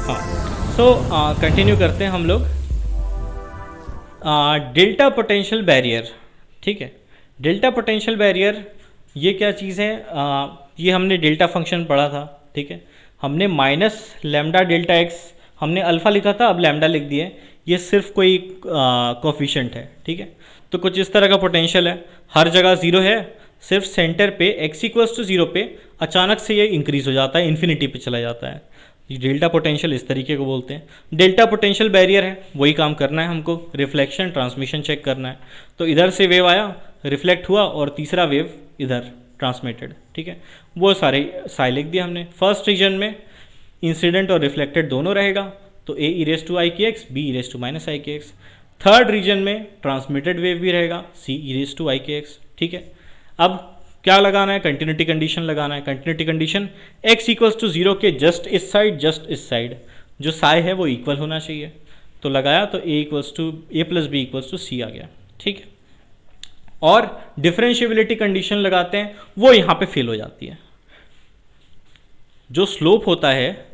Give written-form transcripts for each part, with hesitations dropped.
हाँ, so continue करते हैं हम लोग। डेल्टा पोटेंशियल बैरियर, ठीक है। डेल्टा पोटेंशियल बैरियर ये क्या चीज़ है? ये हमने डेल्टा फंक्शन पढ़ा था, ठीक है। हमने माइनस लैम्डा डेल्टा एक्स, हमने अल्फ़ा लिखा था, अब लैम्डा लिख दिए। ये सिर्फ कोई कोफिशिएंट है, ठीक है। तो कुछ इस तरह का पोटेंशियल है, हर जगह ज़ीरो है, सिर्फ सेंटर पे x इक्वल्स टू ज़ीरो पे अचानक से ये इंक्रीज़ हो जाता है, इन्फिनिटी पे चला जाता है। ये डेल्टा पोटेंशियल इस तरीके को बोलते हैं। डेल्टा पोटेंशियल बैरियर है, वही काम करना है हमको, रिफ्लेक्शन ट्रांसमिशन चेक करना है। तो इधर से वेव आया, रिफ्लेक्ट हुआ, और तीसरा वेव इधर ट्रांसमिटेड, ठीक है। वो सारे साइ लिख दिया हमने। फर्स्ट रीजन में इंसिडेंट और रिफ्लेक्टेड दोनों रहेगा, तो A e raise to i की x, B e raise to minus i की एक्स। थर्ड रीजन में ट्रांसमिटेड वेव भी रहेगा, सी ई रेस टू आई की एक्स, ठीक है। अब क्या लगाना है? कंटिन्यूटी कंडीशन लगाना है। Continuity condition x equals to zero के जस्ट इस साइड जो साइ है वो इक्वल होना चाहिए। तो लगाया तो a equals to A plus B equals to C आ गया, ठीक है। और डिफरेंशिएबिलिटी कंडीशन लगाते हैं, वो यहाँ पे फेल हो जाती है। जो स्लोप होता है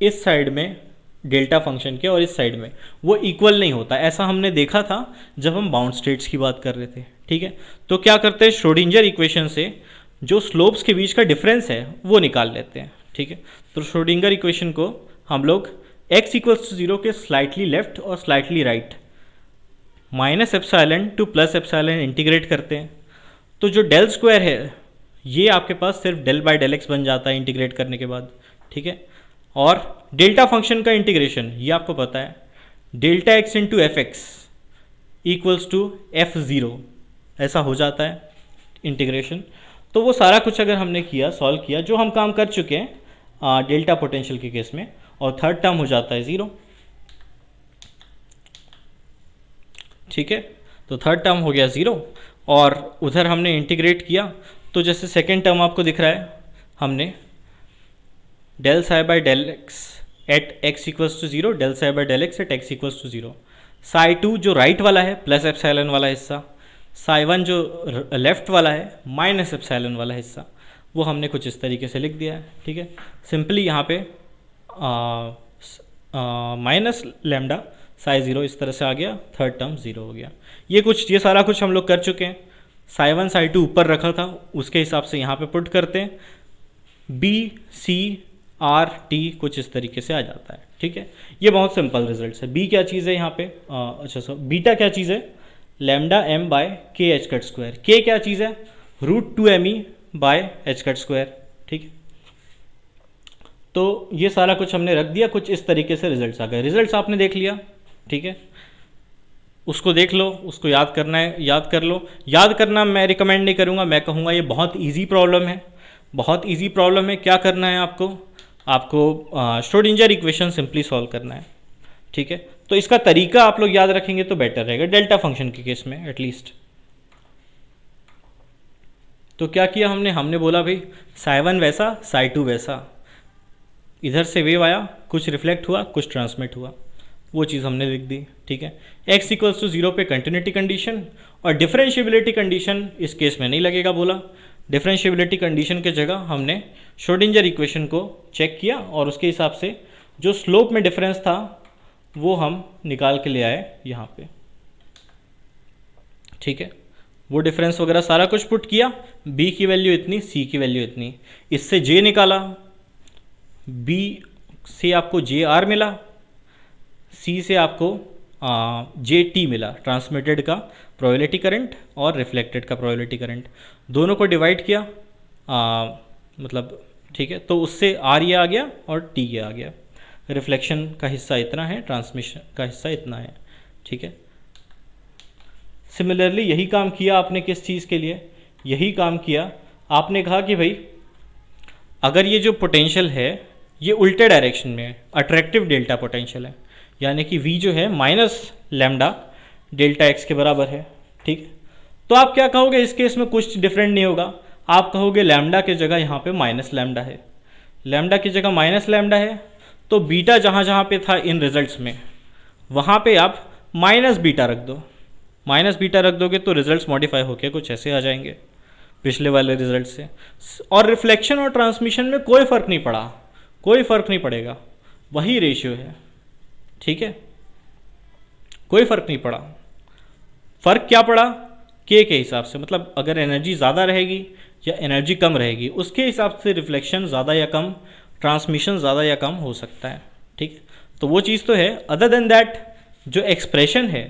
इस साइड में डेल्टा फंक्शन के और इस साइड में, वो इक्वल नहीं होता। ऐसा हमने देखा था जब हम बाउंड स्टेट्स की बात कर रहे थे, ठीक है। तो क्या करते हैं, श्रोडिंगर इक्वेशन से जो स्लोप्स के बीच का डिफरेंस है वो निकाल लेते हैं, ठीक है। तो श्रोडिंगर इक्वेशन को हम लोग x इक्वल्स टू जीरो के स्लाइटली लेफ्ट और slightly right minus epsilon two plus epsilon integrate करते हैं। तो जो डेल स्क्वायर है ये आपके पास सिर्फ डेल बाय डेल एक्स बन जाता है इंटीग्रेट करने के बाद, ठीक है। और डेल्टा फंक्शन का इंटीग्रेशन ये आपको पता है, delta x into f x equals to f zero, ऐसा हो जाता है इंटीग्रेशन। तो वो सारा कुछ अगर हमने किया, सॉल्व किया, जो हम काम कर चुके हैं डेल्टा पोटेंशियल के केस में, और थर्ड टर्म हो जाता है ज़ीरो, ठीक है। तो थर्ड टर्म हो गया ज़ीरो, और उधर हमने इंटीग्रेट किया तो जैसे सेकेंड टर्म आपको दिख रहा है, हमने del psi by del x at x equals to zero, del psi by del x at x equals to zero. Psi two जो राइट वाला है प्लस एप्सिलॉन वाला हिस्सा, साइ वन जो लेफ्ट वाला है माइनस एप्सिलॉन वाला हिस्सा, वो हमने कुछ इस तरीके से लिख दिया है, ठीक है। सिंपली यहाँ पे माइनस लैम्डा साइ ज़ीरो इस तरह से आ गया, थर्ड टर्म ज़ीरो हो गया। ये सारा कुछ हम लोग कर चुके हैं। साइ वन साइ टू ऊपर रखा था, उसके हिसाब से यहाँ पे पुट करते हैं, बी सी आर टी कुछ इस तरीके से आ जाता है, ठीक है। ये बहुत सिंपल रिजल्ट है। बी क्या चीज़ है यहाँ पे, अच्छा बीटा क्या चीज़ है, lambda m by k h cut square. K क्या चीज़ है, root two m E by h cut square, ठीक है। तो ये सारा कुछ हमने रख दिया, कुछ इस तरीके से रिजल्ट्स आ गए। रिजल्ट्स आपने देख लिया, ठीक है। उसको देख लो, उसको याद करना है याद कर लो। याद करना मैं रिकमेंड नहीं करूँगा, मैं कहूँगा ये बहुत ईजी प्रॉब्लम है, बहुत ईजी प्रॉब्लम है। क्या करना है आपको श्रोडिंगर इक्वेशन सिंपली सॉल्व करना है, ठीक है। तो इसका तरीका आप लोग याद रखेंगे तो बेटर रहेगा, डेल्टा फंक्शन के केस में एटलीस्ट। तो क्या किया हमने बोला भाई साइ वन वैसा साइ टू वैसा, इधर से वेव आया, कुछ रिफ्लेक्ट हुआ कुछ ट्रांसमिट हुआ, वो चीज़ हमने लिख दी, ठीक है। x इक्वल्स टू जीरो पे कंटिन्यूटी कंडीशन, और डिफरेंशिएबिलिटी कंडीशन इस केस में नहीं लगेगा बोला। डिफरेंशिएबिलिटी कंडीशन के जगह हमने श्रोडिंगर इक्वेशन को चेक किया, और उसके हिसाब से जो स्लोप में डिफरेंस था वो हम निकाल के ले आए यहाँ पे, ठीक है। वो डिफरेंस वगैरह सारा कुछ पुट किया, b की वैल्यू इतनी, c की वैल्यू इतनी, इससे j निकाला, b से आपको JR मिला, C से आपको JT मिला, ट्रांसमिटेड का प्रोबेबिलिटी करंट और रिफ्लेक्टेड का प्रोबेबिलिटी करंट, दोनों को डिवाइड किया, मतलब ठीक है। तो उससे R ये आ गया और T ये आ गया। रिफ्लेक्शन का हिस्सा इतना है, ट्रांसमिशन का हिस्सा इतना है, ठीक है। सिमिलरली यही काम किया आपने किस चीज़ के लिए, यही काम किया आपने कहा कि भाई अगर ये जो पोटेंशियल है ये उल्टे डायरेक्शन में है, अट्रैक्टिव डेल्टा पोटेंशियल है, यानी कि V जो है माइनस लैम्डा डेल्टा एक्स के बराबर है, ठीक है। तो आप क्या कहोगे, इस केस में कुछ डिफरेंट नहीं होगा, आप कहोगे लैम्डा की जगह यहाँ पे माइनस लैम्डा है, लैम्डा की जगह माइनस लैम्डा है, तो बीटा जहाँ जहाँ पे था इन रिजल्ट्स में वहाँ पे आप माइनस बीटा रख दो। माइनस बीटा रख दोगे तो रिजल्ट्स मॉडिफाई होकर कुछ ऐसे आ जाएंगे पिछले वाले रिजल्ट से। और रिफ्लेक्शन और ट्रांसमिशन में कोई फ़र्क नहीं पड़ा, कोई फ़र्क नहीं पड़ेगा, वही रेशियो है, ठीक है, कोई फर्क नहीं पड़ा। फर्क क्या पड़ा, के हिसाब से, मतलब अगर एनर्जी ज़्यादा रहेगी या एनर्जी कम रहेगी उसके हिसाब से रिफ्लेक्शन ज़्यादा या कम, ट्रांसमिशन ज़्यादा या कम हो सकता है, ठीक। तो वो चीज़ तो है। अदर देन दैट जो एक्सप्रेशन है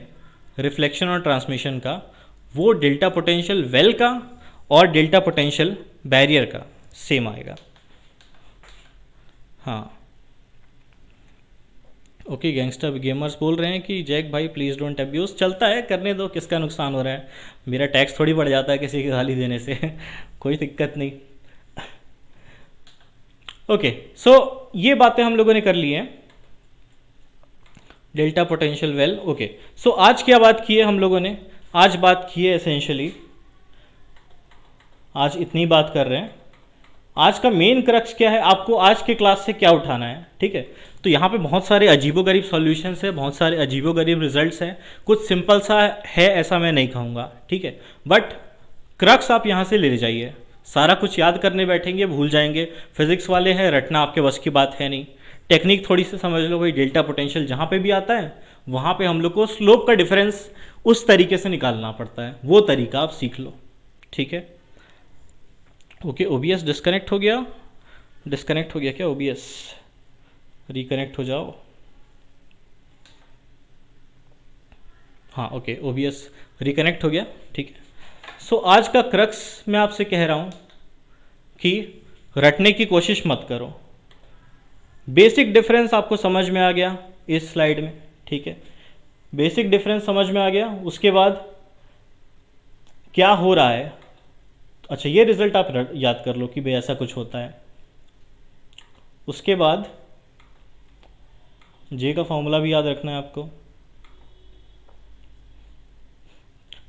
रिफ्लेक्शन और ट्रांसमिशन का, वो डेल्टा पोटेंशियल वेल का और डेल्टा पोटेंशियल बैरियर का सेम आएगा। हाँ, ओके, गैंगस्टर गेमर्स बोल रहे हैं कि जैक भाई प्लीज़ डोंट अब्यूज़। चलता है, करने दो, किसका नुकसान हो रहा है, मेरा टैक्स थोड़ी बढ़ जाता है किसी की गाली देने से कोई दिक्कत नहीं। ओके, सो ये बातें हम लोगों ने कर ली हैं, डेल्टा पोटेंशियल वेल। ओके, सो आज क्या बात की है हम लोगों ने, आज बात की है एसेंशियली, आज इतनी बात कर रहे हैं। आज का मेन क्रक्स क्या है, आपको आज के क्लास से क्या उठाना है, ठीक है। तो यहाँ पे बहुत सारे अजीबोगरीब सॉल्यूशंस है, बहुत सारे अजीबोगरीब रिजल्ट्स हैं, कुछ सिंपल सा है ऐसा मैं नहीं कहूँगा, ठीक है, बट क्रक्स आप यहाँ से ले जाइए। सारा कुछ याद करने बैठेंगे भूल जाएंगे, फिजिक्स वाले हैं, रटना आपके बस की बात है नहीं। टेक्निक थोड़ी सी समझ लो, भाई डेल्टा पोटेंशियल जहाँ पे भी आता है वहाँ पे हम लोग को स्लोप का डिफरेंस उस तरीके से निकालना पड़ता है, वो तरीका आप सीख लो, ठीक है। ओके, ओबीएस डिस्कनेक्ट हो गया, डिस्कनेक्ट हो गया क्या ओबीएस, रिकनेक्ट हो जाओ। हाँ, ओके, ओबीएस रिकनेक्ट हो गया, ठीक है। सो आज का क्रक्स मैं आपसे कह रहा हूँ कि रटने की कोशिश मत करो। बेसिक डिफरेंस आपको समझ में आ गया इस स्लाइड में, ठीक है, बेसिक डिफरेंस समझ में आ गया। उसके बाद क्या हो रहा है, अच्छा ये रिजल्ट आप याद कर लो कि भाई ऐसा कुछ होता है। उसके बाद जे का फॉर्मूला भी याद रखना है आपको।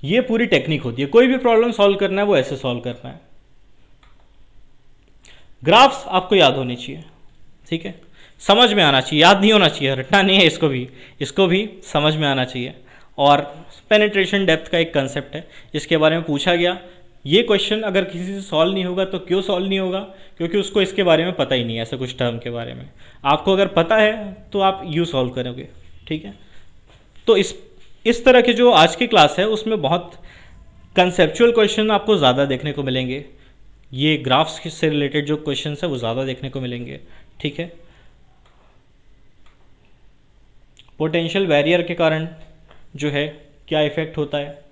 ये पूरी टेक्निक होती है, कोई भी प्रॉब्लम सॉल्व करना है वो ऐसे सॉल्व करना है। ग्राफ्स आपको याद होने चाहिए, ठीक है, समझ में आना चाहिए, याद नहीं होना चाहिए, रटना नहीं है, इसको भी समझ में आना चाहिए। और पेनिट्रेशन डेप्थ का एक कंसेप्ट है, इसके बारे में पूछा गया। ये क्वेश्चन अगर किसी से सॉल्व नहीं होगा तो क्यों सॉल्व नहीं होगा, क्योंकि उसको इसके बारे में पता ही नहीं है, ऐसा कुछ टर्म के बारे में। आपको अगर पता है तो आप यू सॉल्व करोगे, ठीक है। तो इस तरह के जो आज की क्लास है उसमें बहुत कंसेप्चुअल क्वेश्चन आपको ज़्यादा देखने को मिलेंगे, ये ग्राफ्स से रिलेटेड जो क्वेश्चन है वो ज़्यादा देखने को मिलेंगे, ठीक है। पोटेंशियल बैरियर के कारण जो है क्या इफेक्ट होता है,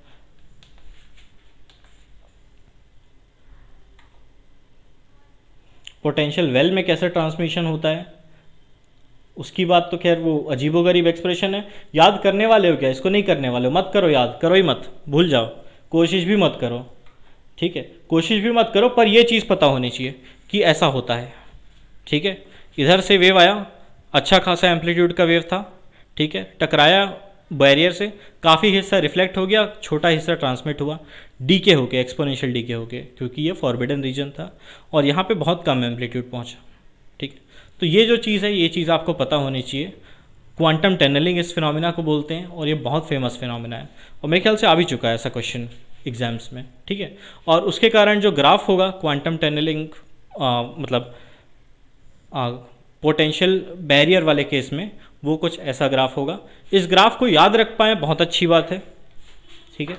पोटेंशियल वेल में कैसे ट्रांसमिशन होता है, उसकी बात तो खैर वो अजीबोगरीब एक्सप्रेशन है। याद करने वाले हो क्या, इसको नहीं करने वाले हो, मत करो, याद करो ही मत, भूल जाओ, कोशिश भी मत करो, ठीक है, कोशिश भी मत करो, पर ये चीज़ पता होनी चाहिए कि ऐसा होता है, ठीक है। इधर से वेव आया, अच्छा खासा एम्पलीट्यूड का वेव था, ठीक है, टकराया बैरियर से, काफ़ी हिस्सा रिफ्लेक्ट हो गया, छोटा हिस्सा ट्रांसमिट हुआ, डीके होके, एक्सपोनेंशियल डीके होके, क्योंकि ये फॉरबिडन रीजन था और यहाँ पे बहुत कम एम्पलीट्यूड पहुँचा, ठीक। तो ये जो चीज़ है, ये चीज़ आपको पता होनी चाहिए। क्वांटम टनलिंग इस फिनोमिना को बोलते हैं और ये बहुत फेमस फिनोमिना है और मेरे ख्याल से आ भी चुका है ऐसा क्वेश्चन एग्जाम्स में, ठीक है। और उसके कारण जो ग्राफ होगा क्वांटम टनलिंग, मतलब पोटेंशियल बैरियर वाले केस में, वो कुछ ऐसा ग्राफ होगा। इस ग्राफ को याद रख पाए बहुत अच्छी बात है, ठीक है।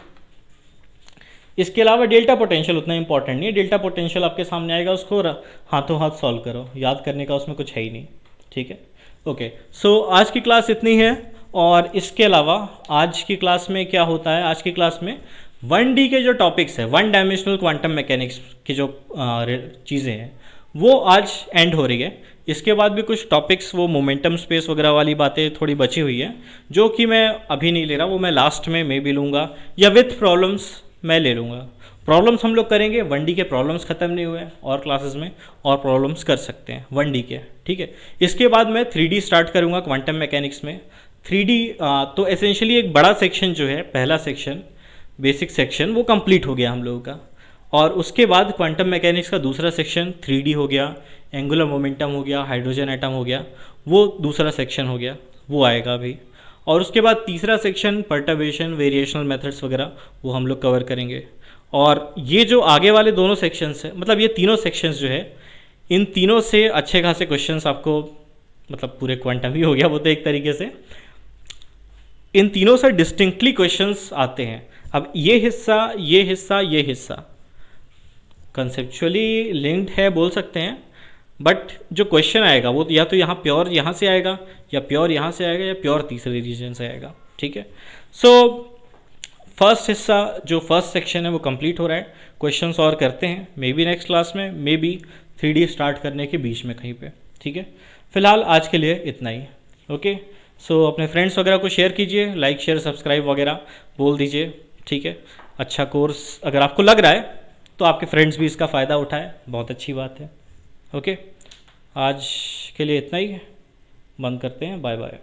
इसके अलावा डेल्टा पोटेंशियल उतना इंपॉर्टेंट नहीं है, डेल्टा पोटेंशियल आपके सामने आएगा, उसको हाथों हाथ सॉल्व करो, याद करने का उसमें कुछ है ही नहीं, ठीक है। ओके, सो आज की क्लास इतनी है। और इसके अलावा आज की क्लास में क्या होता है, आज की क्लास में 1D के जो टॉपिक्स है, 1 डायमेंशनल क्वांटम मैकेनिक्स की जो चीज़ें हैं वो आज एंड हो रही है। इसके बाद भी कुछ टॉपिक्स, वो मोमेंटम स्पेस वगैरह वाली बातें थोड़ी बची हुई है, जो कि मैं अभी नहीं ले रहा, वो मैं लास्ट में भी लूँगा या विथ प्रॉब्लम्स मैं ले लूँगा। प्रॉब्लम्स हम लोग करेंगे, 1D के प्रॉब्लम्स ख़त्म नहीं हुए और क्लासेस में और प्रॉब्लम्स कर सकते हैं 1D के, ठीक है। इसके बाद मैं 3D स्टार्ट करूँगा क्वांटम मैकेनिक्स में। 3D तो एसेंशियली एक बड़ा सेक्शन जो है, पहला सेक्शन, बेसिक सेक्शन, वो कंप्लीट हो गया हम लोगों का। और उसके बाद क्वांटम मैकेनिक्स का दूसरा सेक्शन 3D हो गया, एंगुलर मोमेंटम हो गया, हाइड्रोजन एटम हो गया, वो दूसरा सेक्शन हो गया, वो आएगा अभी। और उसके बाद तीसरा सेक्शन पर्टर्बेशन, वेरिएशनल मेथड्स वगैरह, वो हम लोग कवर करेंगे। और ये जो आगे वाले दोनों सेक्शंस हैं, मतलब ये तीनों सेक्शंस जो है, इन तीनों से अच्छे खासे क्वेश्चंस आपको मतलब पूरे क्वांटम ही हो गया वो तो एक तरीके से। इन तीनों से डिस्टिंक्टली क्वेश्चंस आते हैं। अब ये हिस्सा, ये हिस्सा, ये हिस्सा कंसेप्चुअली लिंक्ड है बोल सकते हैं, बट जो क्वेश्चन आएगा वो या तो यहाँ प्योर यहाँ से आएगा, या प्योर यहाँ से आएगा, या प्योर तीसरे रीजन से आएगा। ठीक है, सो फर्स्ट हिस्सा जो फर्स्ट सेक्शन है वो कंप्लीट हो रहा है। क्वेश्चंस और करते हैं मे बी नेक्स्ट क्लास में, मे बी 3D स्टार्ट करने के बीच में कहीं पे। ठीक है, फिलहाल आज के लिए इतना ही। ओके, सो अपने फ्रेंड्स वगैरह को शेयर कीजिए, लाइक शेयर सब्सक्राइब वगैरह बोल दीजिए। ठीक है, अच्छा कोर्स अगर आपको लग रहा है तो आपके फ्रेंड्स भी इसका फ़ायदा उठाए, बहुत अच्छी बात है। ओके, आज के लिए इतना ही, बंद करते हैं, बाय बाय।